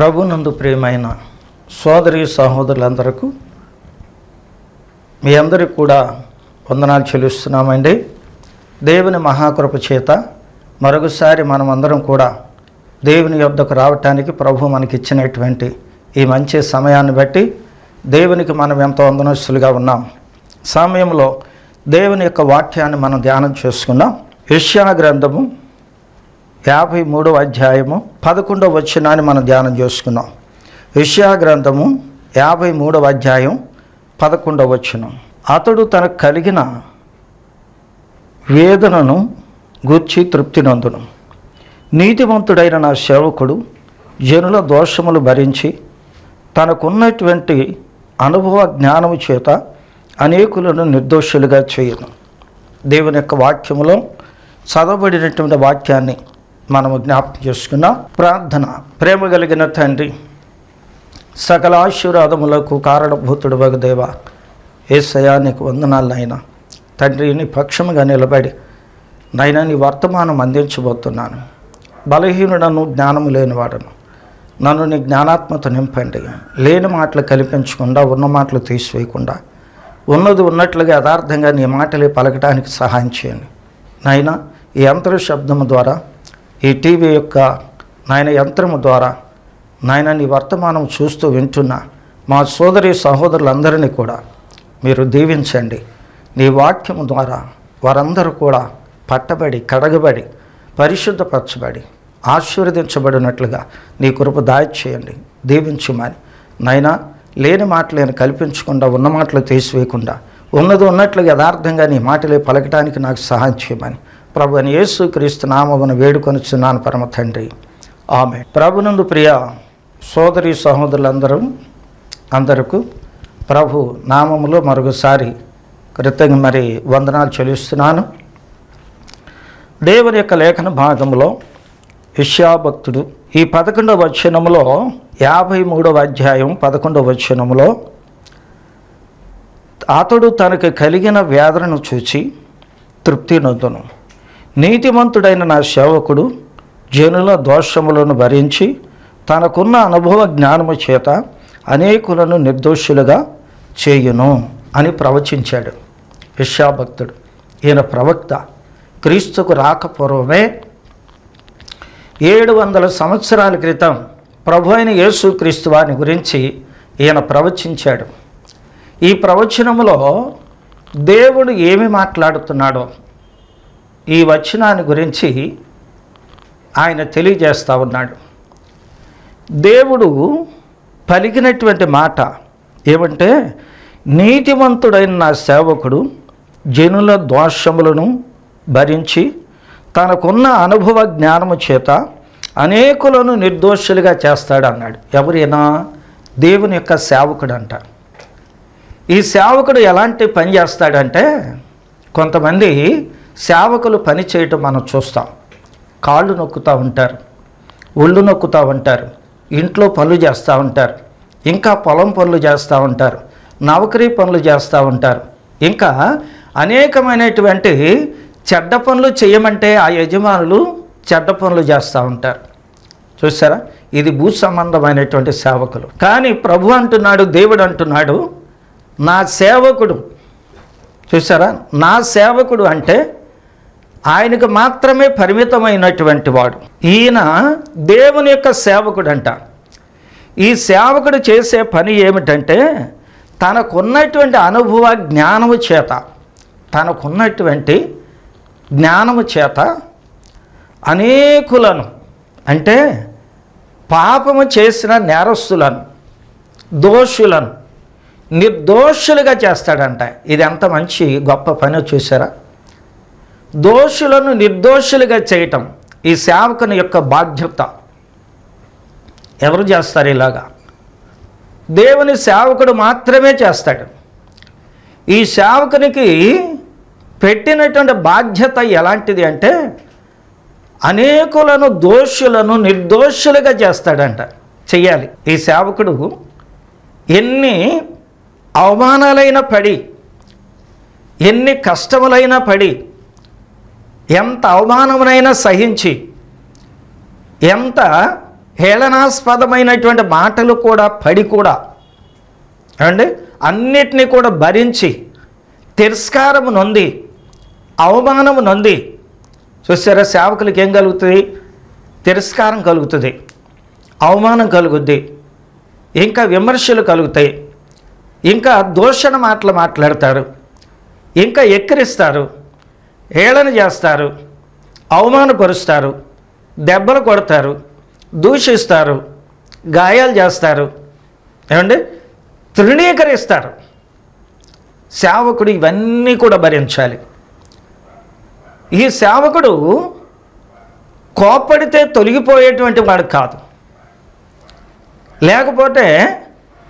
ప్రభునందు ప్రియమైన సోదరి సహోదరులందరకు మీ అందరికీ కూడా వందనాలు చెల్లిస్తున్నామండి. దేవుని మహాకృప చేత మరొకసారి మనమందరం కూడా దేవుని యొద్దకు రావటానికి ప్రభు మనకిచ్చినటువంటి ఈ మంచి సమయాన్ని బట్టి దేవునికి మనం ఎంతో వందనస్తులుగా ఉన్నాం. సమయంలో దేవుని యొక్క వాక్యాన్ని మనం ధ్యానం చేసుకున్నాం. యెషయా గ్రంథము 53వ అధ్యాయము 11వ వచనాన్ని మనం ధ్యానం చేసుకున్నాం. యెషయా గ్రంథము 53వ అధ్యాయం 11వ వచనం. అతడు తనకు కలిగిన వేదనను గూర్చి తృప్తి నందును. నీతిమంతుడైన నా సేవకుడు జనుల దోషములు భరించి తనకున్నటువంటి అనుభవ జ్ఞానము చేత అనేకులను నిర్దోషులుగా చేయను. దేవుని యొక్క వాక్యములో చదవబడినటువంటి వాక్యాన్ని మనము జ్ఞాపకం చేసుకున్నాం. ప్రార్థన. ప్రేమ కలిగిన తండ్రి, సకల ఆశీర్వాదములకు కారణభూతుడు వగు దేవా, యేసయ్యా నీకు వందనాలనైనా. తండ్రి, నీ పక్షముగా నిలబడి నైనా నీ వర్తమానం అందించబోతున్నాను. బలహీనుడను, జ్ఞానము లేనివాడను. నన్ను నీ జ్ఞానాత్మత నింపండి. లేని మాటలు కల్పించకుండా, ఉన్న మాటలు తీసివేయకుండా, ఉన్నది ఉన్నట్లుగా యథార్థంగా నీ మాటలే పలకడానికి సహాయం చేయండి. నాయన, ఈ యంత్ర శబ్దము ద్వారా, ఈ టీవీ యొక్క నాయన యంత్రము ద్వారా నాయన నీ వర్తమానం చూస్తూ వింటున్న మా సోదరి సహోదరులందరినీ కూడా మీరు దీవించండి. నీ వాక్యము ద్వారా వారందరూ కూడా పట్టబడి, కడగబడి, పరిశుద్ధపరచబడి, ఆశీర్వదించబడినట్లుగా నీ కృప దయచేయండి. దీవించమని నాయన, లేని మాటలను కల్పించకుండా, ఉన్న మాటలు తీసివేయకుండా, ఉన్నది ఉన్నట్లుగా యథార్థంగా నీ మాటలే పలకటానికి నాకు సహాయం చేయమని ప్రభువైన యేసుక్రీస్తు నామమున వేడుకొనుచున్నాను పరమ తండ్రి, ఆమేన్. ప్రభునందు ప్రియ సోదరి సహోదరులందరూ అందరకు ప్రభు నామములో మరొకసారి వందనాలు చెల్లిస్తున్నాను. దేవుని యొక్క లేఖన భాగంలో యెషయా భక్తుడు ఈ 11వ వచనములో 53వ అధ్యాయం 11వ వచనములో అతడు తనకు కలిగిన వేదనను చూచి తృప్తి నొందును. నీతిమంతుడైన నా సేవకుడు జనుల దోషములను భరించి తనకున్న అనుభవ జ్ఞానము చేత అనేకులను నిర్దోషులుగా చేయును అని ప్రవచించాడు యెషయా భక్తుడు. ఈయన ప్రవక్త. క్రీస్తుకు రాకపూర్వమే 700 సంవత్సరాల క్రితం ప్రభు అయిన యేసుక్రీస్తు వారిని గురించి ఈయన ప్రవచించాడు. ఈ ప్రవచనములో దేవుడు ఏమి మాట్లాడుతున్నాడో ఈ వచనాన్ని గురించి ఆయన తెలియజేస్తూ ఉన్నాడు. దేవుడు పలికినటువంటి మాట ఏమంటే, నీతిమంతుడైన నా సేవకుడు జనుల దోషములను భరించి తనకున్న అనుభవ జ్ఞానము చేత అనేకులను నిర్దోషులుగా చేస్తాడు అన్నాడు. ఎవరైనా దేవుని యొక్క సేవకుడు అంట. ఈ సేవకుడు ఎలాంటి పని చేస్తాడంటే, కొంతమంది సేవకులు పని చేయటం మనం చూస్తాం. కాళ్ళు నొక్కుతూ ఉంటారు, ఒళ్ళు నొక్కుతూ ఉంటారు, ఇంట్లో పనులు చేస్తూ ఉంటారు, ఇంకా పొలం పనులు చేస్తూ ఉంటారు, నౌకరీ పనులు చేస్తూ ఉంటారు, ఇంకా అనేకమైనటువంటి చెడ్డ పనులు చేయమంటే ఆ యజమానులు చెడ్డ పనులు చేస్తూ ఉంటారు. చూసారా, ఇది భూ సంబంధమైనటువంటి సేవకులు. కానీ ప్రభు అంటున్నాడు, దేవుడు అంటున్నాడు, నా సేవకుడు. చూసారా, నా సేవకుడు అంటే ఆయనకు మాత్రమే పరిమితమైనటువంటి వాడు. ఈయన దేవుని యొక్క సేవకుడు అంట. ఈ సేవకుడు చేసే పని ఏమిటంటే, తనకున్నటువంటి అనుభవ జ్ఞానము చేత, తనకున్నటువంటి జ్ఞానము చేత అనేకులను, అంటే పాపము చేసిన నేరస్తులను, దోషులను నిర్దోషులుగా చేస్తాడంట. ఇది ఎంత మంచి గొప్ప పని చూసారా. దోషులను నిర్దోషులుగా చేయటం ఈ సేవకుని యొక్క బాధ్యత. ఎవరు చేస్తారు ఇలాగా? దేవుని సేవకుడు మాత్రమే చేస్తాడు. ఈ సేవకునికి పెట్టినటువంటి బాధ్యత ఎలాంటిది అంటే, అనేకులను దోషులను నిర్దోషులుగా చేస్తాడంట. చెయ్యాలి. ఈ సేవకుడు ఎన్ని అవమానాలైనా పడి, ఎన్ని కష్టములైనా పడి, ఎంత అవమానమునైనా సహించి, ఎంత హేళనాస్పదమైనటువంటి మాటలు కూడా పడి కూడా అండి అన్నిటినీ కూడా భరించి తిరస్కారము నొంది అవమానము నొంది చూసారా, సేవకులకి ఏం కలుగుతుంది? తిరస్కారం కలుగుతుంది, అవమానం కలుగుద్ది, ఇంకా విమర్శలు కలుగుతాయి, ఇంకా దూషణ మాటలు మాట్లాడతారు, ఇంకా ఎక్కిరిస్తారు, హేళన చేస్తారు, అవమానపరుస్తారు, దెబ్బలు కొడతారు, దూషిస్తారు, గాయాలు చేస్తారు, ఏమండి తృణీకరిస్తారు. సేవకుడు ఇవన్నీ కూడా భరించాలి. ఈ సేవకుడు కోప్పడితే తొలగిపోయేటువంటి వాడు కాదు, లేకపోతే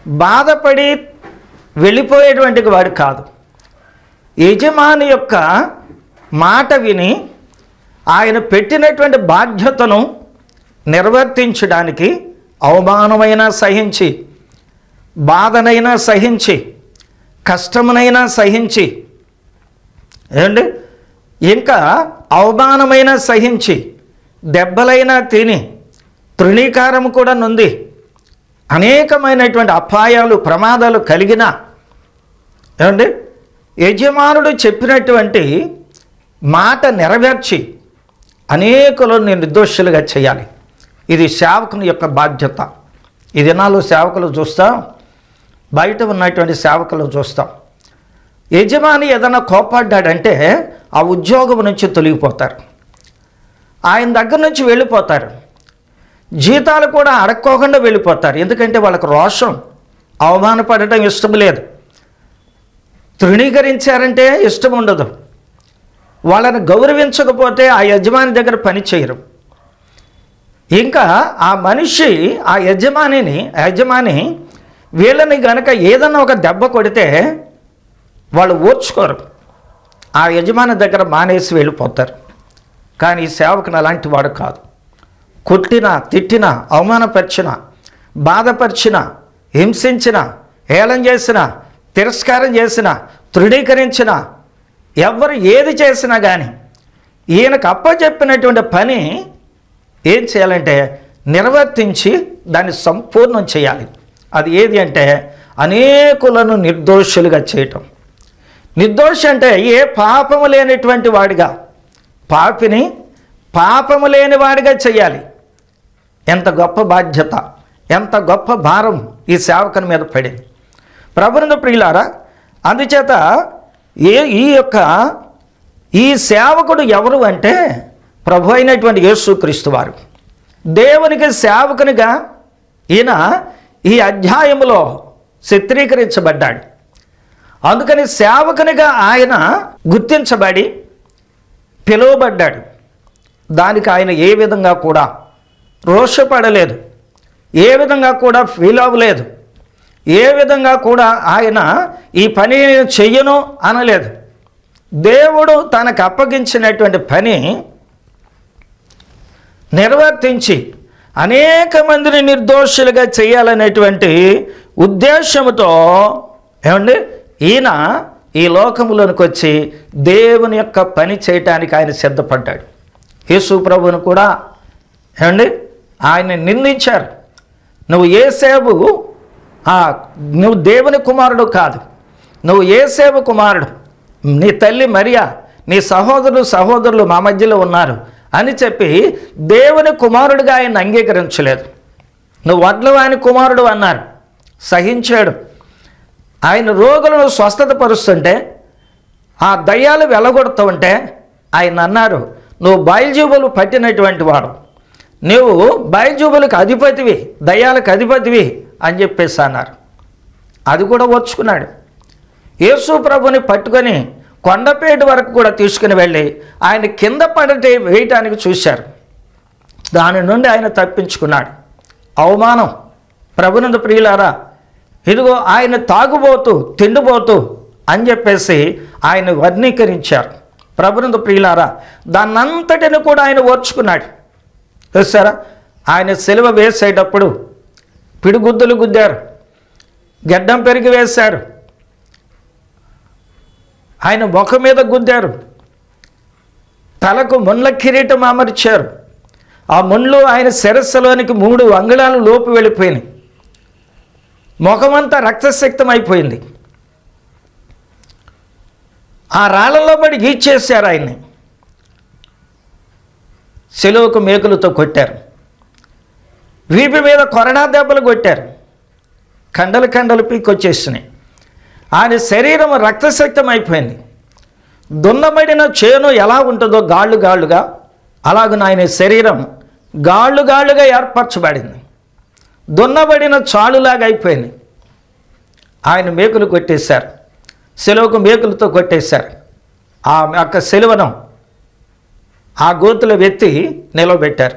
బాధపడి వెళ్ళిపోయేటువంటి వాడు కాదు. యజమాని యొక్క మాట విని ఆయన పెట్టినటువంటి బాధ్యతను నిర్వర్తించడానికి అవమానమైనా సహించి, బాధనైనా సహించి, కష్టమునైనా సహించి, ఏమండి ఇంకా అవమానమైనా సహించి, దెబ్బలైనా తిని, తృణీకారం కూడా నొంది, అనేకమైనటువంటి అపాయాలు ప్రమాదాలు కలిగిన ఏమండి యజమానుడు చెప్పినటువంటి మాట నెరవేర్చి అనేకులను నిర్దోషులుగా చేయాలి. ఇది సేవకుని యొక్క బాధ్యత. ఈ దినాల్లో సేవకులు చూస్తాం, బయట ఉన్నటువంటి సేవకులు చూస్తాం. యజమాని ఏదైనా కోపడ్డాడంటే ఆ ఉద్యోగం నుంచి తొలగిపోతారు, ఆయన దగ్గర నుంచి వెళ్ళిపోతారు, జీతాలు కూడా అడక్కోకుండా వెళ్ళిపోతారు. ఎందుకంటే వాళ్ళకు రోషం, అవమానపడటం ఇష్టం లేదు, తృణీకరించారంటే ఇష్టం ఉండదు, వాళ్ళని గౌరవించకపోతే ఆ యజమాని దగ్గర పని చేయరు. ఇంకా ఆ మనిషి ఆ యజమాని వీళ్ళని గనక ఏదన్నా ఒక దెబ్బ కొడితే వాళ్ళు ఓర్చుకోరు, ఆ యజమాని దగ్గర మానేసి వెళ్ళిపోతారు. కానీ ఈ సేవకుని అలాంటి వాడు కాదు. కొట్టినా, తిట్టినా, అవమానపరిచిన, బాధపరిచిన, హింసించిన, హేళన చేసిన, తిరస్కారం చేసిన, తృణీకరించిన, ఎవరు ఏది చేసినా కానీ ఈయనకు అప్పచెప్పినటువంటి పని ఏం చేయాలంటే నిర్వర్తించి దాన్ని సంపూర్ణం చేయాలి. అది ఏది అంటే అనేకులను నిర్దోషులుగా చేయటం. నిర్దోషి అంటే ఏ పాపము లేనటువంటి వాడిగా, పాపిని పాపము లేని వాడిగా చేయాలి. ఎంత గొప్ప బాధ్యత, ఎంత గొప్ప భారం ఈ సేవకుని మీద పడింది. ప్రభునందు ప్రియులారా, అందుచేత ఈ సేవకుడు ఎవరు అంటే ప్రభు అయినటువంటి యేసుక్రీస్తు వారు. దేవునికి సేవకునిగా ఈయన ఈ అధ్యాయములో చిత్రీకరించబడ్డాడు. అందుకని సేవకునిగా ఆయన గుర్తించబడి పిలువబడ్డాడు. దానికి ఆయన ఏ విధంగా కూడా రోషపడలేదు, ఏ విధంగా కూడా ఫీల్ అవ్వలేదు, ఏ విధంగా కూడా ఆయన ఈ పని చెయ్యను అనలేదు. దేవుడు తనకు అప్పగించినటువంటి పని నిర్వర్తించి అనేక మందిని నిర్దోషులుగా చేయాలనేటువంటి ఉద్దేశంతో ఏమండి ఈయన ఈ లోకములోనికి వచ్చి దేవుని యొక్క పని చేయటానికి ఆయన సిద్ధపడ్డాడు. యేసు ప్రభువును కూడా ఏమండి ఆయన నిందించారు. నువ్వు యేసేపు, నువ్వు దేవుని కుమారుడు కాదు, నువ్వు యేసేపు కుమారుడు, నీ తల్లి మరియా, నీ సహోదరులు మా మధ్యలో ఉన్నారు అని చెప్పి దేవుని కుమారుడిగా ఆయన అంగీకరించలేదు. నువ్వు వడ్లవాని కుమారుడు అన్నారు, సహించాడు. ఆయన రోగులను స్వస్థత పరుస్తుంటే, ఆ దయ్యాలు వెళ్ళగొడుతూ ఉంటే ఆయన అన్నారు, నువ్వు బయల్జూబులు పట్టినటువంటి వాడు, నువ్వు బయల్జూబులకు అధిపతివి, దయ్యాలకు అధిపతివి అని చెప్పేసి అన్నారు. అది కూడా వచ్చుకున్నాడు. యేసు ప్రభుని పట్టుకొని కొండపేట వరకు కూడా తీసుకుని వెళ్ళి ఆయన కింద వేయటానికి చూశారు. దాని నుండి ఆయన తప్పించుకున్నాడు. అవమానం. ప్రభునందు ప్రియులారా, ఇదిగో ఆయన తాగుబోతూ తిండిపోతూ అని చెప్పేసి ఆయన వర్ణీకరించారు. ప్రభునందు ప్రియులారా, దాన్నంతటిని కూడా ఆయన ఓర్చుకున్నాడు. చూసారా, ఆయన సిలువ వేసేటప్పుడు పిడిగుద్దులు గుద్దారు, గడ్డం పెరిగి వేశారు, ఆయన ముఖం మీద గుద్దారు, తలకు ముళ్ళ కిరీటం అమర్చారు, ఆ ముళ్ళు ఆయన శిరస్సులోనికి 3 అంగుళాలు లోపు వెళ్ళిపోయినాయి. ముఖమంతా రక్తసిక్తం అయిపోయింది. ఆ రాళ్లలో పడి గీచేశారు ఆయన్ని. శిలువకు మేకులతో కొట్టారు. వీపు మీద కొరడా దెబ్బలు కొట్టారు. కండలు కండలు పీకొచ్చేసినాయి. ఆయన శరీరం రక్తసిక్తం అయిపోయింది. దున్నబడిన చేను ఎలా ఉంటుందో గాళ్ళు గాళ్ళుగా, అలాగున ఆయన శరీరం గాళ్ళు గాళ్ళుగా ఏర్పరచబడింది. దున్నబడిన చాలులాగా అయిపోయింది. ఆయన మేకులు కొట్టేశారు. శిలువకు మేకులతో కొట్టేశారు. ఆ యొక్క శిలువను ఆ గోతులో వెత్తి నిలవబెట్టారు.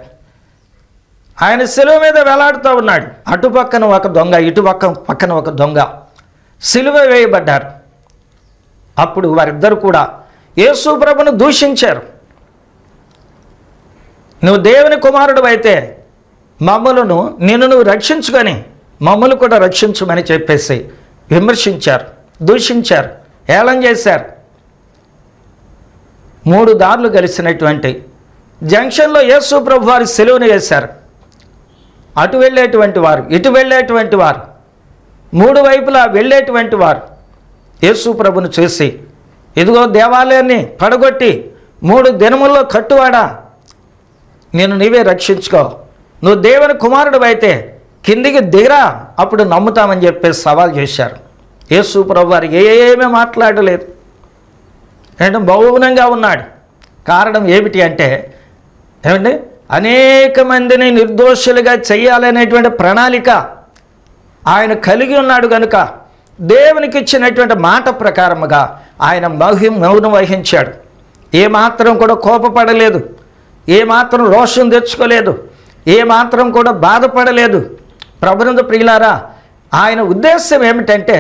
ఆయన శిలువ మీద వేలాడుతూ ఉన్నాడు. అటుపక్కన ఒక దొంగ, పక్కన ఒక దొంగ శిలువ వేయబడ్డారు. అప్పుడు వారిద్దరు కూడా యేసు ప్రభువును దూషించారు. నువ్వు దేవుని కుమారుడు అయితే నిన్ను నువ్వు రక్షించుకొని మమ్మల్ని కూడా రక్షించమని చెప్పేసి విమర్శించారు, దూషించారు, ఏళన చేశారు. 3 దారులు కలిసినటువంటి జంక్షన్లో యేసు ప్రభు వారి సెలువును వేశారు. అటు వెళ్ళేటువంటి వారు, ఇటు వెళ్ళేటువంటి వారు, 3 వైపులా వెళ్ళేటువంటి వారు యేసు ప్రభును చూసి, ఇదిగో దేవాలయాన్ని పడగొట్టి 3 దినముల్లో కట్టువాడా, నేను నీవే రక్షించుకో, నువ్వు దేవుని కుమారుడు అయితే కిందికి దిగరా, అప్పుడు నమ్ముతామని చెప్పేసి సవాల్ చేశారు. యేసు ప్రభు వారు ఏమీ మాట్లాడలేదు. అంటే మౌనంగా ఉన్నాడు. కారణం ఏమిటి అంటే ఏమండి, అనేక మందిని నిర్దోషులుగా చేయాలనేటువంటి ప్రణాళిక ఆయన కలిగి ఉన్నాడు కనుక దేవునికి ఇచ్చినటువంటి మాట ప్రకారముగా ఆయన మౌనం వహించాడు. ఏమాత్రం కూడా కోపపడలేదు, ఏమాత్రం రోషం తెచ్చుకోలేదు, ఏమాత్రం కూడా బాధపడలేదు. ప్రభునందు ప్రియులారా, ఆయన ఉద్దేశం ఏమిటంటే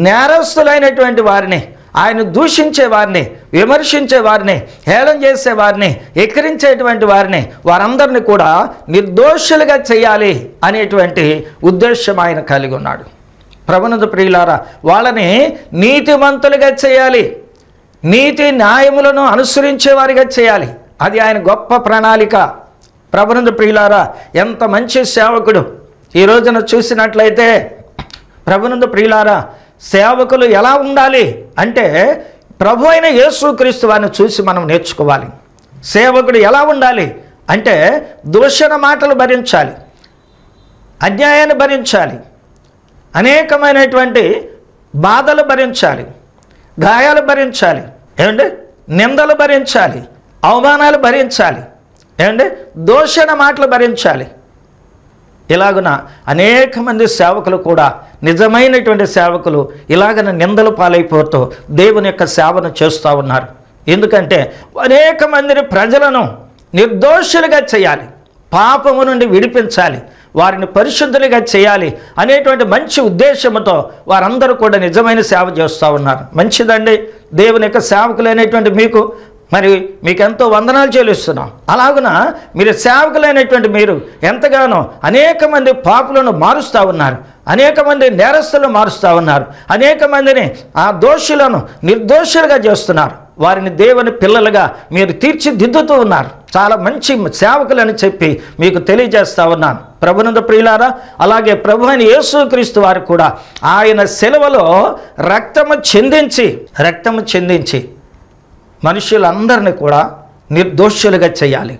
నేరస్తులైనటువంటి వారిని, ఆయన దూషించే వారిని, విమర్శించే వారిని, హేళన చేసే వారిని, ఎక్కిరించేటువంటి వారిని, వారందరినీ కూడా నిర్దోషులుగా చేయాలి అనేటువంటి ఉద్దేశం ఆయన కలిగి ఉన్నాడు. ప్రభునందు ప్రియులారా, వాళ్ళని నీతిమంతులుగా చేయాలి, నీతి న్యాయములను అనుసరించే వారిగా చేయాలి. అది ఆయన గొప్ప ప్రణాళిక. ప్రభునందు ప్రియులారా, ఎంత మంచి సేవకుడు. ఈ రోజున చూసినట్లయితే ప్రభునందు ప్రియులారా, సేవకులు ఎలా ఉండాలి అంటే ప్రభు అయిన యేసుక్రీస్తు వారిని చూసి మనం నేర్చుకోవాలి. సేవకుడు ఎలా ఉండాలి అంటే దూషణ మాటలు భరించాలి, అన్యాయాన్ని భరించాలి, అనేకమైనటువంటి బాధలు భరించాలి, గాయాలు భరించాలి, ఏమంటే నిందలు భరించాలి, అవమానాలు భరించాలి, ఏమంటే దూషణ మాటలు భరించాలి. ఇలాగున అనేక మంది సేవకులు కూడా, నిజమైనటువంటి సేవకులు ఇలాగన నిందలు పాలైపోతూ దేవుని యొక్క సేవను చేస్తూ ఉన్నారు. ఎందుకంటే అనేక మందిని, ప్రజలను నిర్దోషులుగా చేయాలి, పాపము నుండి విడిపించాలి, వారిని పరిశుద్ధులుగా చేయాలి అనేటువంటి మంచి ఉద్దేశంతో వారందరూ కూడా నిజమైన సేవ చేస్తూ ఉన్నారు. మంచిదండి. దేవుని యొక్క సేవకులైనటువంటి మీకు ఎంతో వందనాలు చెల్లిస్తున్నాం. అలాగున మీరు సేవకులైనటువంటి మీరు ఎంతగానో అనేక మంది పాపులను మారుస్తూ ఉన్నారు, అనేక మంది నేరస్తులను మారుస్తూ ఉన్నారు, అనేక మందిని ఆ దోషులను నిర్దోషులుగా చేస్తున్నారు. వారిని దేవుని పిల్లలుగా మీరు తీర్చిదిద్దుతూ ఉన్నారు. చాలా మంచి సేవకులని చెప్పి మీకు తెలియజేస్తూ ఉన్నాను. ప్రభునందు ప్రియులారా, అలాగే ప్రభు అయిన యేసుక్రీస్తు వారు కూడా ఆయన శిలువలో రక్తము చిందించి మనుషులందరినీ కూడా నిర్దోషులుగా చేయాలి.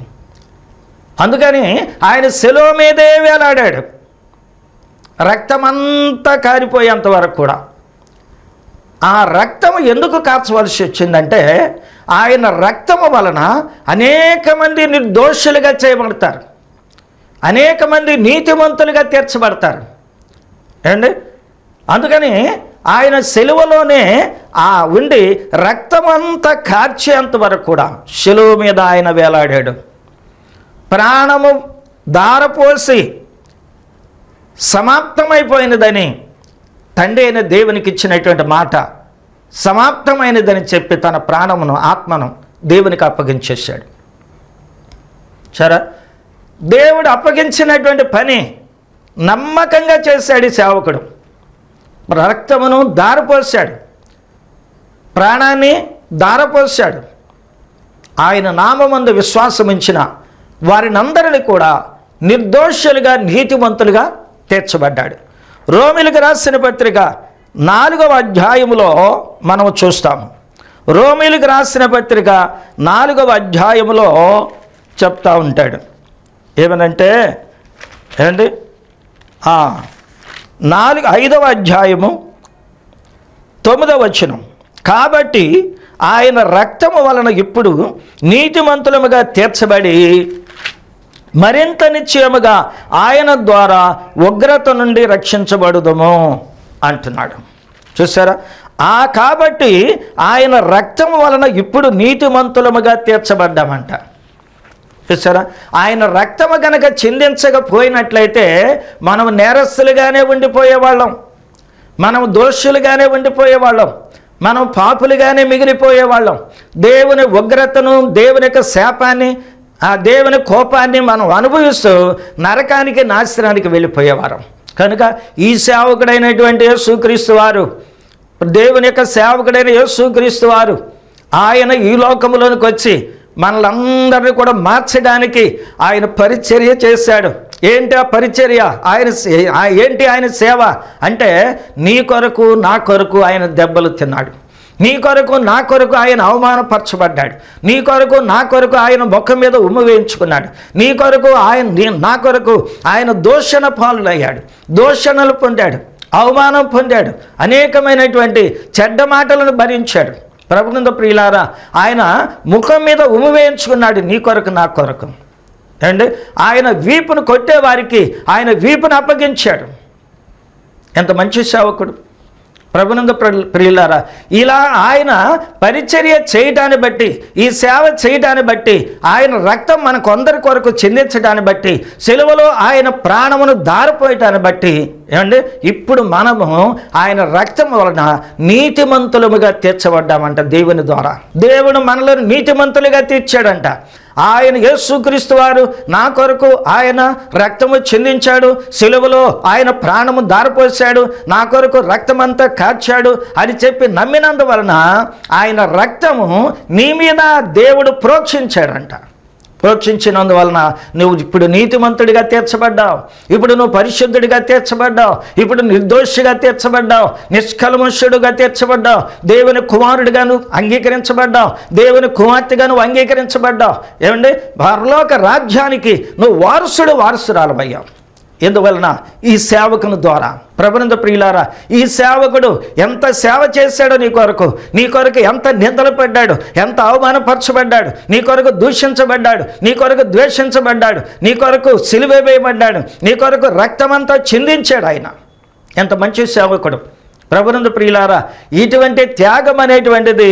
అందుకని ఆయన శిలువ మీదే వేలాడాడు, రక్తమంతా కారిపోయేంత వరకు కూడా. ఆ రక్తము ఎందుకు కాచవలసి వచ్చిందంటే ఆయన రక్తము వలన అనేక మంది నిర్దోషులుగా చేయబడతారు, అనేక మంది నీతిమంతులుగా తీర్చబడతారు అండి. అందుకని ఆయన శిలువలోనే ఉండి రక్తమంతా కార్చేంత వరకు కూడా శిలువ మీద ఆయన వేలాడాడు. ప్రాణము దారపోసి సమాప్తమైపోయినదని తండ్రి అయిన దేవునికి ఇచ్చినటువంటి మాట, సమాప్తమైనదని చెప్పి తన ప్రాణమును, ఆత్మను దేవునికి అప్పగించేశాడు. సరే, దేవుడు అప్పగించినటువంటి పని నమ్మకంగా చేశాడు ఈ సేవకుడు. రక్తమును దారపోశాడు, ప్రాణాన్ని దారపోశాడు. ఆయన నామమందు విశ్వాసముంచిన వారిని అందరిని కూడా నిర్దోషులుగా నీతిమంతులుగా తీర్చబడ్డాడు. రోమీయులకు రాసిన పత్రిక 4వ అధ్యాయములో మనం చూస్తాము. రోమీయులకు రాసిన పత్రిక 4వ అధ్యాయములో చెప్తా ఉంటాడు. ఏమనంటే ఏంటి 5వ అధ్యాయము 9వ వచనం, కాబట్టి ఆయన రక్తము వలన ఇప్పుడు నీతిమంతులముగా తీర్చబడి మరింత నిశ్చయముగా ఆయన ద్వారా ఉగ్రత నుండి రక్షించబడుదము అంటున్నాడు. చూసారా? కాబట్టి ఆయన రక్తము వలన ఇప్పుడు నీతిమంతులముగా తీర్చబడ్డామంట. చూసారా? ఆయన రక్తము కనుక చిందించకపోయినట్లయితే మనం నేరస్తులుగానే ఉండిపోయేవాళ్ళం, మనం దోషులుగానే ఉండిపోయేవాళ్ళం, మనం పాపులుగానే మిగిలిపోయేవాళ్ళం. దేవుని ఉగ్రతను, దేవుని యొక్క శాపాన్ని, ఆ దేవుని కోపాన్ని మనం అనుభవిస్తూ నరకానికి, నాశనానికి వెళ్ళిపోయేవారం. కనుక ఈ సేవకుడైనటువంటి యేసుక్రీస్తు వారు, దేవుని యొక్క సేవకుడైన యేసుక్రీస్తు వారు, ఆయన ఈ లోకములోనికి వచ్చి మనలందరినీ కూడా మార్చడానికి ఆయన పరిచర్య చేశాడు. ఏంటి ఆ పరిచర్య? ఆయన సేవ అంటే నీ కొరకు నా కొరకు ఆయన దెబ్బలు తిన్నాడు, నీ కొరకు నా కొరకు ఆయన అవమానపరచబడ్డాడు, నీ కొరకు నా కొరకు ఆయన ముఖం మీద ఉమ్ము వేయించుకున్నాడు, నీ కొరకు నా కొరకు ఆయన దూషణ పాలులయ్యాడు, దూషణలు పొందాడు, అవమానం పొందాడు, అనేకమైనటువంటి చెడ్డ మాటలను భరించాడు. ప్రభునందు ప్రియులారా, ఆయన ముఖం మీద ఉమ్ము వేయించుకున్నాడు నీ కొరకు నా కొరకు. అండి, ఆయన వీపును కొట్టేవారికి ఆయన వీపును అప్పగించాడు. ఎంత మంచి సేవకుడు! ప్రభునందు ప్రియులారా, ఇలా ఆయన పరిచర్య చేయటాన్ని బట్టి, ఈ సేవ చేయటాన్ని బట్టి, ఆయన రక్తం మనకు అందరి కొరకు చెందించడాన్ని బట్టి, సిలువలో ఆయన ప్రాణమును దారిపోయటాన్ని బట్టి ఏమండి ఇప్పుడు మనము ఆయన రక్తం వలన నీతిమంతులముగా తీర్చబడ్డామంట. దేవుని ద్వారా దేవుడు మనలో నీతిమంతులుగా తీర్చాడంట. ఆయన యేసుక్రీస్తు వారు నా కొరకు ఆయన రక్తము చిందించాడు, సిలువలో ఆయన ప్రాణము దారిపోసాడు, నా కొరకు రక్తమంతా కార్చాడు అని చెప్పి నమ్మినందువలన ఆయన రక్తము నీ మీద దేవుడు ప్రోక్షించాడంట. ప్రోక్షించినందువలన నువ్వు ఇప్పుడు నీతిమంతుడిగా తీర్చబడ్డావు, ఇప్పుడు నువ్వు పరిశుద్ధుడిగా తీర్చబడ్డావు, ఇప్పుడు నిర్దోషిగా తీర్చబడ్డావు, నిష్కల్మషుడుగా తీర్చబడ్డావు, దేవుని కుమారుడిగా నువ్వు అంగీకరించబడ్డావు, దేవుని కుమార్తెగా నువ్వు అంగీకరించబడ్డావు. ఏమండి, పరలోక రాజ్యానికి నువ్వు వారసురాలమయ్యావు. ఎందువలన? ఈ సేవకుని ద్వారా. ప్రభునందు ప్రియులారా, ఈ సేవకుడు ఎంత సేవ చేశాడో నీ కొరకు ఎంత నిందలు పడ్డాడు, ఎంత అవమానపరచబడ్డాడు, నీ కొరకు దూషించబడ్డాడు, నీ కొరకు ద్వేషించబడ్డాడు, నీ కొరకు సిలువ వేయబడ్డాడు, నీ కొరకు రక్తమంతా చిందించాడు ఆయన. ఎంత మంచి సేవకుడు! ప్రభునందు ప్రియులారా, ఇటువంటి త్యాగం అనేటువంటిది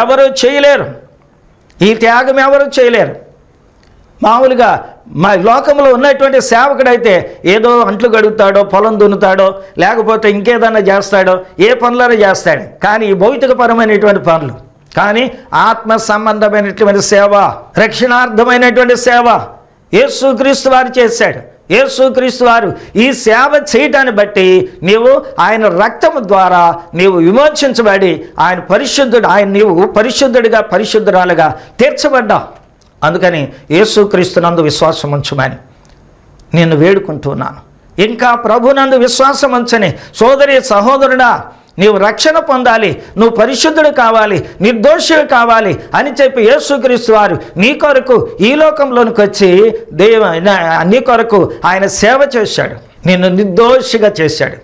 ఎవరు చేయలేరు. ఈ త్యాగం ఎవరు చేయలేరు. మామూలుగా మా లోకంలో ఉన్నటువంటి సేవకుడైతే ఏదో అంట్లు గడుగుతాడో, పొలం దున్నుతాడో, లేకపోతే ఇంకేదన్నా చేస్తాడో, ఏ పనులైనా చేస్తాడు. కానీ ఈ భౌతికపరమైనటువంటి పనులు, కానీ ఆత్మ సంబంధమైనటువంటి సేవ, రక్షణార్థమైనటువంటి సేవ యేసుక్రీస్తు వారు చేశాడు. యేసుక్రీస్తు వారు ఈ సేవ చేయటాన్ని బట్టి నీవు ఆయన రక్తము ద్వారా నీవు విమోచించబడి ఆయన పరిశుద్ధుడు, నీవు పరిశుద్ధుడిగా, పరిశుద్ధురాలుగా తీర్చబడ్డావు. అందుకని యేసుక్రీస్తునందు విశ్వాసం ఉంచమని నేను వేడుకుంటున్నాను. ఇంకా ప్రభునందు విశ్వాసం ఉంచని సోదరి సహోదరుడా, నీవు రక్షణ పొందాలి, నువ్వు పరిశుద్ధుడు కావాలి, నిర్దోషుడు కావాలి అని చెప్పి యేసుక్రీస్తు వారు నీ కొరకు ఈ లోకంలోనికి వచ్చి నీ కొరకు ఆయన సేవ చేశాడు. నిన్ను నిర్దోషిగా చేశాడు,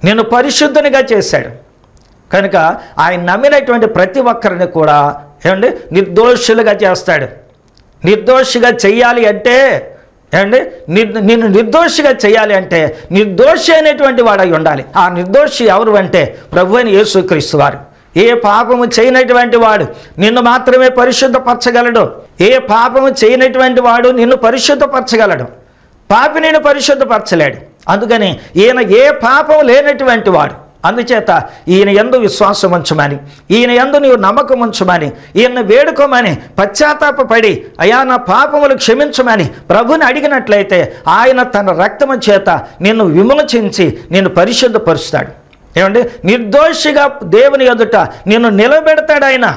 నిన్ను పరిశుద్ధునిగా చేశాడు. కనుక ఆయన నమ్మినటువంటి ప్రతి ఒక్కరిని కూడా ఏమండి నిర్దోషులుగా చేస్తాడు. నిర్దోషిగా చెయ్యాలి అంటే ఏమండి నిన్ను నిర్దోషిగా చేయాలి అంటే నిర్దోషి అయినటువంటి వాడై ఉండాలి. ఆ నిర్దోషి ఎవరు అంటే ప్రభు అయిన యేసుక్రీస్తు వారు. ఏ పాపము చేయనటువంటి వాడు నిన్ను మాత్రమే పరిశుద్ధపరచగలడు. ఏ పాపము చేయనటువంటి వాడు నిన్ను పరిశుద్ధపరచగలడు. పాపి నిన్ను పరిశుద్ధపరచలేడు. అందుకని ఈయన ఏ పాపం లేనటువంటి వాడు. అందుచేత ఈయన యందు విశ్వాసం ఉంచమని, ఈయన యందు నీవు నమ్మకం ఉంచమని, ఈయన వేడుకోమని, పశ్చాత్తాపపడి అయా నా పాపములు క్షమించమని ప్రభుని అడిగినట్లయితే ఆయన తన రక్తము చేత నిన్ను విమోచించి నిన్ను పరిశుద్ధపరుస్తాడు. ఏమండి, నిర్దోషిగా దేవుని ఎదుట నిన్ను నిలబెడతాడు ఆయన.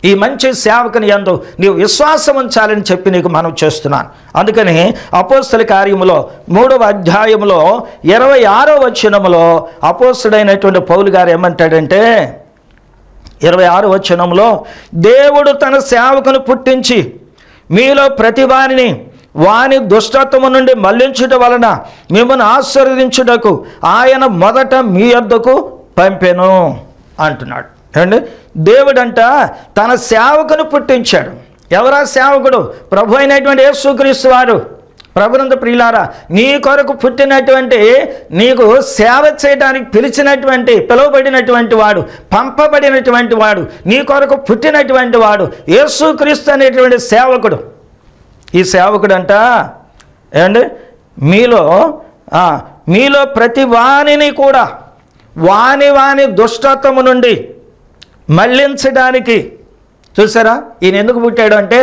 ఈ మంచి సేవకుని యందు నీవు విశ్వాసం ఉంచాలని చెప్పి నీకు మనవి చేస్తున్నాను. అందుకని అపోస్తల కార్యములో 3వ అధ్యాయములో 26వ వచనములో అపోస్తలుడైనటువంటి పౌలు గారు ఏమంటాడంటే 26వ వచనములో, దేవుడు తన సేవకును పుట్టించి మీలో ప్రతి వాని దుష్టత్వము నుండి మళ్లించుట వలన మిమ్మల్ని ఆశీర్వదించుటకు ఆయన మొదట మీ యొద్దకు పంపెను అంటున్నాడు. అండి, దేవుడంట తన సేవకును పుట్టించాడు. ఎవరా సేవకుడు? ప్రభు అయినటువంటి యేసుక్రీస్తు వారు. ప్రభునందు ప్రియులారా, నీ కొరకు పుట్టినటువంటి, నీకు సేవ చేయడానికి పిలువబడినటువంటి వాడు, పంపబడినటువంటి వాడు, నీ కొరకు పుట్టినటువంటి వాడు యేసుక్రీస్తు అనేటువంటి సేవకుడు. ఈ సేవకుడంట ఏమండి, మీలో ప్రతి వానిని కూడా వాని దుష్టత్వము నుండి మళ్లించడానికి. చూసారా, ఈయన ఎందుకు పుట్టాడు అంటే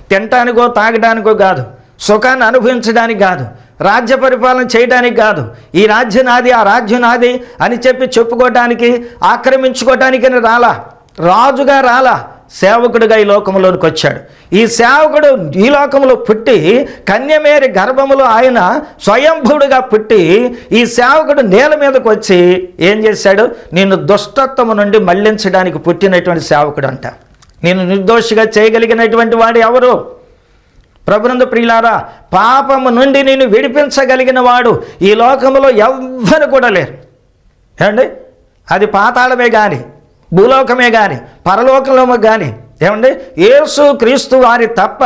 తినటానికో తాగడానికో కాదు, సుఖాన్ని అనుభవించడానికి కాదు, రాజ్య పరిపాలన చేయడానికి కాదు, ఈ రాజ్యం నాది ఆ రాజ్యం నాది అని చెప్పుకోవడానికి ఆక్రమించుకోవటానికి రాజుగా రాలా, సేవకుడిగా ఈ లోకంలోనికి వచ్చాడు. ఈ సేవకుడు ఈ లోకంలో పుట్టి కన్యమేరి గర్భములో ఆయన స్వయంభుడుగా పుట్టి ఈ సేవకుడు నేల మీదకు వచ్చి ఏం చేశాడు? నిన్ను దుష్టత్వము నుండి మళ్లించడానికి పుట్టినటువంటి సేవకుడు అంట. నేను నిర్దోషిగా చేయగలిగినటువంటి వాడు ఎవరు? ప్రభునందు ప్రియులారా, పాపము నుండి నేను విడిపించగలిగిన వాడు ఈ లోకంలో ఎవ్వరు కూడా లేరు. ఏమండి, అది పాతాళమే కానీ, భూలోకమే కానీ, పరలోకంలో కానీ, ఏమండి, యేసు క్రీస్తు వారి తప్ప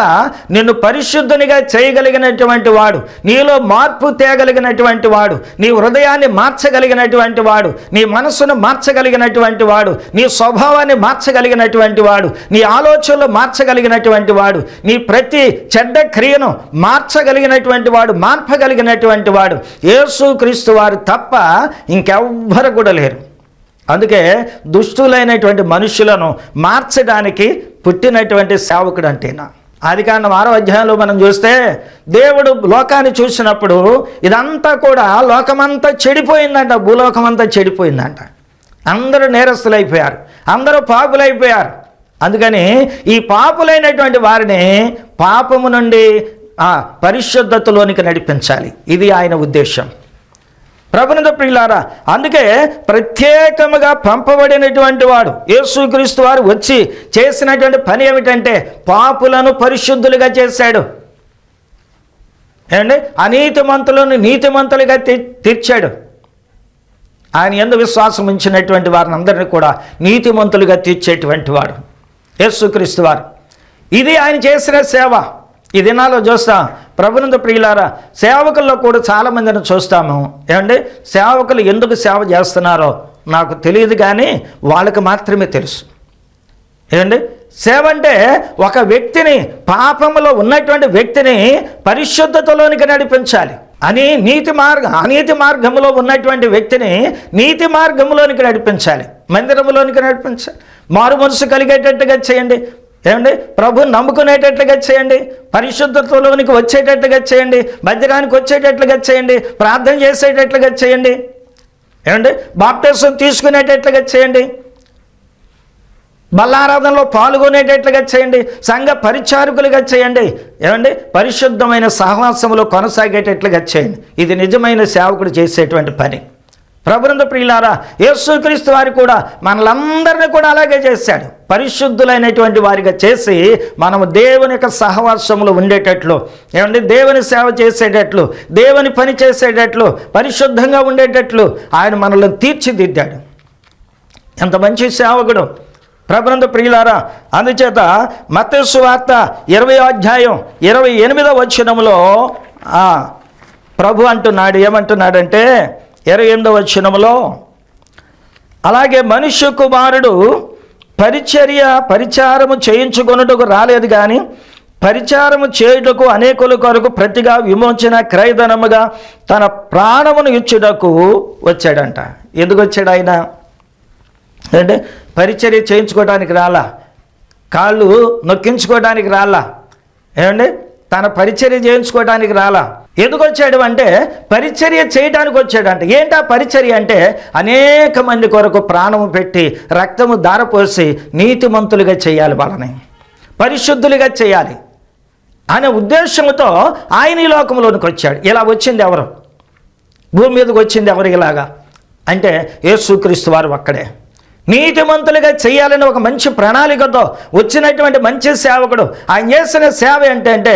నిన్ను పరిశుద్ధునిగా చేయగలిగినటువంటి వాడు, నీలో మార్పు తేగలిగినటువంటి వాడు, నీ హృదయాన్ని మార్చగలిగినటువంటి వాడు, నీ మనసును మార్చగలిగినటువంటి వాడు, నీ స్వభావాన్ని మార్చగలిగినటువంటి వాడు, నీ ఆలోచనలు మార్చగలిగినటువంటి వాడు, నీ ప్రతి చెడ్డ క్రియను మార్చగలిగినటువంటి వాడు, మార్పగలిగినటువంటి వాడు యేసు క్రీస్తు వారు తప్ప ఇంకెవ్వరు కూడా లేరు. అందుకే దుష్టులైనటువంటి మనుషులను మార్చడానికి పుట్టినటువంటి సేవకుడు అంటేనా. ఆదికాండం 6వ అధ్యాయంలో మనం చూస్తే దేవుడు లోకాన్ని చూసినప్పుడు ఇదంతా కూడా లోకమంతా చెడిపోయిందంట, భూలోకమంతా చెడిపోయిందంట. అందరూ నేరస్తులైపోయారు, అందరూ పాపులైపోయారు. అందుకని ఈ పాపులైనటువంటి వారిని పాపము నుండి పరిశుద్ధతలోనికి నడిపించాలి. ఇది ఆయన ఉద్దేశం. ప్రభునందు ప్రియులారా, అందుకే ప్రత్యేకముగా పంపబడినటువంటి వాడు యేసుక్రీస్తు వారు వచ్చి చేసినటువంటి పని ఏమిటంటే పాపులను పరిశుద్ధులుగా చేశాడు. ఏమండి, అనీతిమంతులను నీతిమంతులుగా తీర్చాడు. ఆయన యందు విశ్వాసం ఉంచినటువంటి వారిని అందరినీ కూడా నీతిమంతులుగా తీర్చేటువంటి వాడు యేసుక్రీస్తు వారు. ఇది ఆయన చేసిన సేవ. ఈ దినాల్లో చూస్తాం ప్రభునందు ప్రియులారా, సేవకుల్లో కూడా చాలామందిని చూస్తాము. ఏమండి, సేవకులు ఎందుకు సేవ చేస్తున్నారో నాకు తెలియదు, కానీ వాళ్ళకి మాత్రమే తెలుసు. ఏమండి, సేవ అంటే ఒక వ్యక్తిని, పాపములో ఉన్నటువంటి వ్యక్తిని పరిశుద్ధతలోనికి నడిపించాలి అని, అనీతి మార్గంలో ఉన్నటువంటి వ్యక్తిని నీతి మార్గంలోనికి నడిపించాలి, మందిరంలోనికి నడిపించాలి, మారు మనసు కలిగేటట్టుగా చేయండి. ఏమండి, ప్రభుని నమ్ముకునేటట్లుగా చేయండి, పరిశుద్ధతలోనికి వచ్చేటట్లుగా చేయండి, మందిరానికి వచ్చేటట్లుగా చేయండి, ప్రార్థన చేసేటట్లుగా చేయండి. ఏమండి, బాప్తిసం తీసుకునేటట్లుగా చేయండి, బల్లారాధనలో పాల్గొనేటట్లుగా చేయండి, సంఘ పరిచారకులుగా చేయండి. ఏమండి, పరిశుద్ధమైన సహవాసంలో కొనసాగేటట్లుగా చేయండి. ఇది నిజమైన సేవకుడు చేసేటువంటి పని. ప్రభునందు ప్రియులారా, యేసుక్రీస్తు వారు కూడా మనలందరినీ కూడా అలాగే చేశాడు. పరిశుద్ధులైనటువంటి వారిగా చేసి మనము దేవుని యొక్క సహవాసంలో ఉండేటట్లు, ఏమంటే దేవుని సేవ చేసేటట్లు, దేవుని పని చేసేటట్లు, పరిశుద్ధంగా ఉండేటట్లు ఆయన మనల్ని తీర్చిదిద్దాడు. ఎంత మంచి సేవకుడు ప్రభునందు ప్రియులారా. అందుచేత మత్తయి సువార్త 20వ అధ్యాయం 28వ వచనములో ప్రభు అంటున్నాడు, ఏమంటున్నాడంటే 28వ వచనములో, అలాగే మనుష్య కుమారుడు పరిచారము చేయించుకొనుటకు రాలేదు, కానీ పరిచారము చేయుటకు అనేకుల కొరకు ప్రతిగా విమోచన క్రయధనముగా తన ప్రాణమును ఇచ్చుటకు వచ్చాడంట. ఎందుకు వచ్చాడు ఆయన అంటే పరిచర్య చేయించుకోవడానికి రాలా, కాళ్ళు నొక్కించుకోవడానికి రాలా, ఏమండి, తన పరిచర్య చేయించుకోవడానికి రాలా, ఎందుకు వచ్చాడు అంటే పరిచర్య చేయడానికి వచ్చాడు. అంటే ఏంటా పరిచర్య అంటే అనేక మంది కొరకు ప్రాణము పెట్టి రక్తము ధారపోసి నీతిమంతులుగా చేయాలి, వాళ్ళని పరిశుద్ధులుగా చేయాలి అనే ఉద్దేశంతో ఆయన ఈ లోకంలోనికి వచ్చాడు. ఇలా వచ్చింది ఎవరు? భూమి మీదకి వచ్చింది ఎవరు ఇలాగా అంటే యేసుక్రీస్తు వారు ఒక్కడే. నీతిమంతులుగా చేయాలని ఒక మంచి ప్రణాళికతో వచ్చినటువంటి మంచి సేవకుడు. ఆయన చేసిన సేవ ఏంటంటే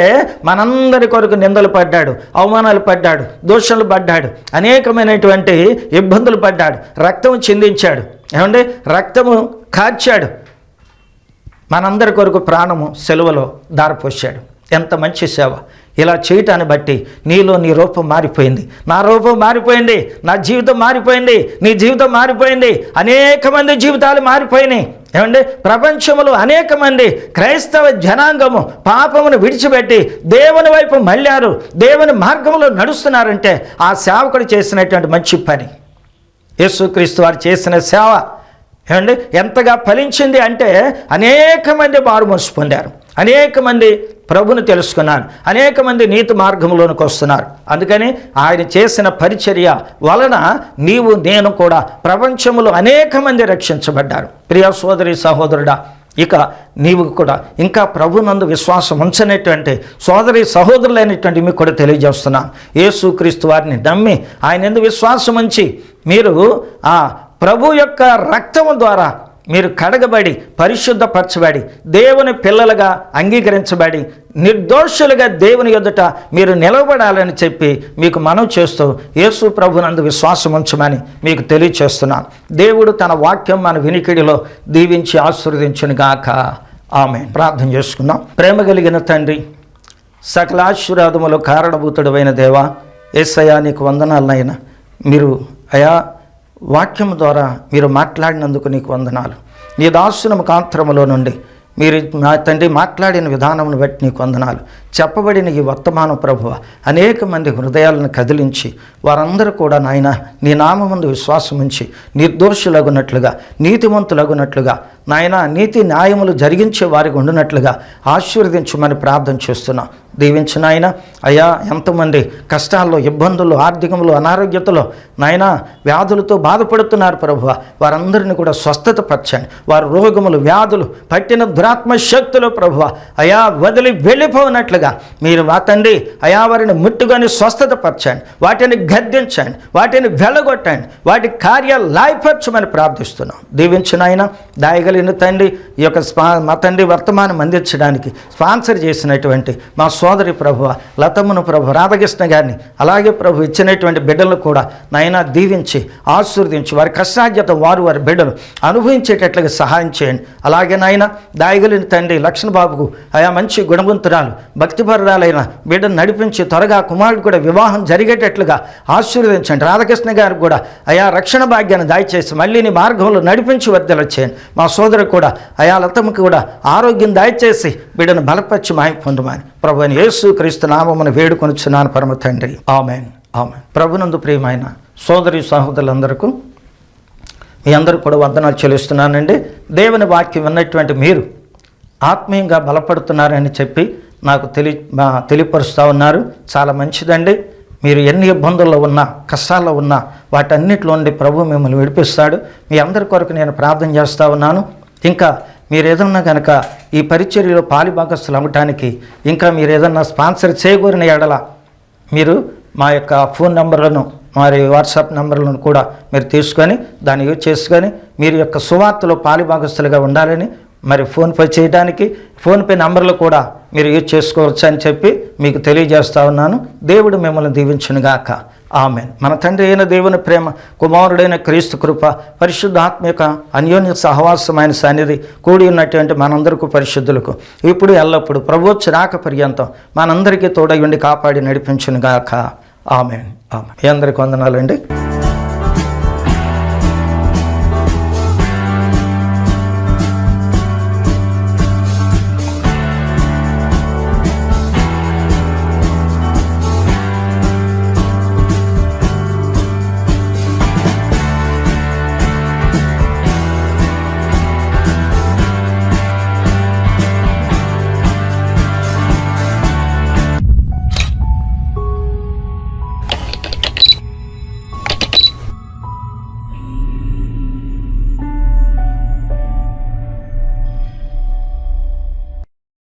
మనందరి కొరకు నిందలు పడ్డాడు, అవమానాలు పడ్డాడు, దోషాలు పడ్డాడు, అనేకమైనటువంటి ఇబ్బందులు పడ్డాడు, రక్తం చిందించాడు, ఏమండి రక్తము కార్చాడు, మనందరి కొరకు ప్రాణము సెలవులో దారపోశాడు. ఎంత మంచి సేవ! ఇలా చేయటాన్ని బట్టి నీలో నీ రూపం మారిపోయింది, నా రూపం మారిపోయింది, నా జీవితం మారిపోయింది, నీ జీవితం మారిపోయింది, అనేక మంది జీవితాలు మారిపోయినాయి. ఏమండి ప్రపంచంలో అనేక మంది క్రైస్తవ జనాంగము పాపమును విడిచిపెట్టి దేవుని వైపు మళ్ళారు, దేవుని మార్గంలో నడుస్తున్నారంటే ఆ సేవకుడు చేసినటువంటి మంచి పని. యేసుక్రీస్తు వారు చేసిన సేవ ఏమండి ఎంతగా ఫలించింది అంటే అనేక మంది మారుమనసు పొందారు, అనేక మంది ప్రభుని తెలుసుకున్నారు, అనేక మంది నీతి మార్గంలోనికి వస్తున్నారు. అందుకని ఆయన చేసిన పరిచర్య వలన నీవు నేను కూడా ప్రపంచంలో అనేక మంది రక్షించబడ్డారు. ప్రియ సోదరి సహోదరుడా, ఇక నీవు కూడా ఇంకా ప్రభునందు విశ్వాసం ఉంచనేటువంటి సోదరి సహోదరులైనటువంటి మీకు కూడా తెలియజేస్తున్నాను. యేసుక్రీస్తు వారిని నమ్మి ఆయన యందు విశ్వాసం ఉంచి మీరు ఆ ప్రభు యొక్క రక్తము ద్వారా మీరు కడగబడి పరిశుద్ధపరచబడి దేవుని పిల్లలుగా అంగీకరించబడి నిర్దోషులుగా దేవుని ఎదుట మీరు నిలబడాలని చెప్పి మీకు మనవి చేస్తూ యేసు ప్రభునందు విశ్వాసం ఉంచమని మీకు తెలియచేస్తున్నాను. దేవుడు తన వాక్యం మన వినికిడిలో దీవించి ఆశీర్వదించునుగాక. ఆమె ప్రార్థన చేసుకుందాం. ప్రేమ కలిగిన తండ్రి, సకల ఆశీర్వాదములు కారణభూతుడైన దేవా, యేసయ్యా నీకు వందనాలనైనా. మీరు అయా వాక్యం ద్వారా మీరు మాట్లాడినందుకు నీకు వందనాలు. నీ దాసుని ముఖాంతరములో నుండి మీరు నా తండ్రి మాట్లాడిన విధానమును బట్టి నీకు వందనాలు. చెప్పబడిన ఈ వర్తమానం ప్రభువ అనేక మంది హృదయాలను కదిలించి వారందరూ కూడా నాయన నీ నామమందు విశ్వాసం ఉంచి నిర్దోషులగునట్లుగా నీతిమంతులగునట్లుగా నాయన నీతి న్యాయములు జరిగించే వారికి ఉండునట్లుగా ఆశీర్వదించమని ప్రార్థన చేస్తున్నాం. దీవించిన ఆయన అయ్యా ఎంతమంది కష్టాల్లో, ఇబ్బందుల్లో, ఆర్థికంలో, అనారోగ్యతలో నాయన వ్యాధులతో బాధపడుతున్నారు ప్రభువ, వారందరినీ కూడా స్వస్థత పరచండి. వారు రోగములు, వ్యాధులు పట్టిన దురాత్మ శక్తులు ప్రభువ అయా వదిలి వెళ్ళిపోనట్లుగా మీరు మా తండ్రి అయా వారిని ముట్టుకొని స్వస్థత పరచండి, వాటిని గద్దించండి, వాటిని వెళ్ళగొట్టండి, వాటి కార్యాలు లాయపరచమని ప్రార్థిస్తున్నాం. దీవించిన ఆయన దాయగలిగిన తండ్రి ఈ యొక్క మా తండ్రి వర్తమానం అందించడానికి స్పాన్సర్ చేసినటువంటి మా సోదరి ప్రభు లతమ్మను ప్రభు రాధాకృష్ణ గారిని అలాగే ప్రభు ఇచ్చినటువంటి బిడ్డలను కూడా నాయనా దీవించి ఆశీర్వదించి వారి కష్టాధ్యత వారి బిడ్డలు అనుభవించేటట్లుగా సహాయం చేయండి. అలాగే నాయన దాయగలిగిన తండ్రి లక్ష్మణ బాబుకు ఆయా మంచి గుణవంతురాలు భక్తిపరురాలైన బిడ్డను నడిపించి త్వరగా కుమారుడు కూడా వివాహం జరిగేటట్లుగా ఆశీర్వదించండి. రాధాకృష్ణ గారికి కూడా ఆయా రక్షణ భాగ్యాన్ని దయచేసి మళ్ళీ నీ మార్గంలో నడిపించి వర్ధల చేయండి. మా సోదరు కూడా ఆయా లతమ్మకు కూడా ఆరోగ్యం దయచేసి బిడ్డను బలపరిచి మాయం పొందమని ప్రభు అని యేసు క్రీస్తు నామమున వేడుకొనుచున్నాను పరమ తండ్రి. Amen amen. ప్రభునందు ప్రియమైన సోదరి సహోదరులందరికీ మీ అందరూ కూడా వందనాలు చెల్లిస్తున్నానండి. దేవుని వాక్యం విన్నటువంటి మీరు ఆత్మీయంగా బలపడుతున్నారని చెప్పి నాకు తెలియపరుస్తూ ఉన్నారు. చాలా మంచిదండి. మీరు ఎన్ని ఇబ్బందుల్లో ఉన్నా, కష్టాల్లో ఉన్నా వాటన్నిటిలో నుండి ప్రభు మిమ్మల్ని విడిపిస్తాడు. మీ అందరి కొరకు నేను ప్రార్థన చేస్తూ ఉన్నాను. ఇంకా మీరు ఏదన్నా కనుక ఈ పరిచర్యలో పాలిభాగస్తులు అమ్మటానికి ఇంకా మీరు ఏదన్నా స్పాన్సర్ చేయకూరిన ఎడల మీరు మా యొక్క ఫోన్ నెంబర్లను మరి వాట్సాప్ నెంబర్లను కూడా మీరు తీసుకొని దాన్ని యూజ్ చేసుకొని మీరు యొక్క సువార్తలో పాలిభాగస్తులుగా ఉండాలని మరి ఫోన్పే చేయడానికి ఫోన్పే నంబర్లు కూడా మీరు యూజ్ చేసుకోవచ్చు అని చెప్పి మీకు తెలియజేస్తూ ఉన్నాను. దేవుడు మిమ్మల్ని దీవించునుగాక. ఆమెన్. మన తండ్రి అయిన దేవుని ప్రేమ, కుమారుడైన క్రీస్తు కృప, పరిశుద్ధాత్మక అన్యోన్య సహవాసమైన సన్నిధి కూడి ఉన్నటువంటి మనందరికీ పరిశుద్ధులకు ఇప్పుడు ఎల్లప్పుడు ప్రభువు రాక పర్యంతం మనందరికీ తోడై ఉండి కాపాడి నడిపించునుగాక. Amen amen. మీ అందరికీ వందనాలండి.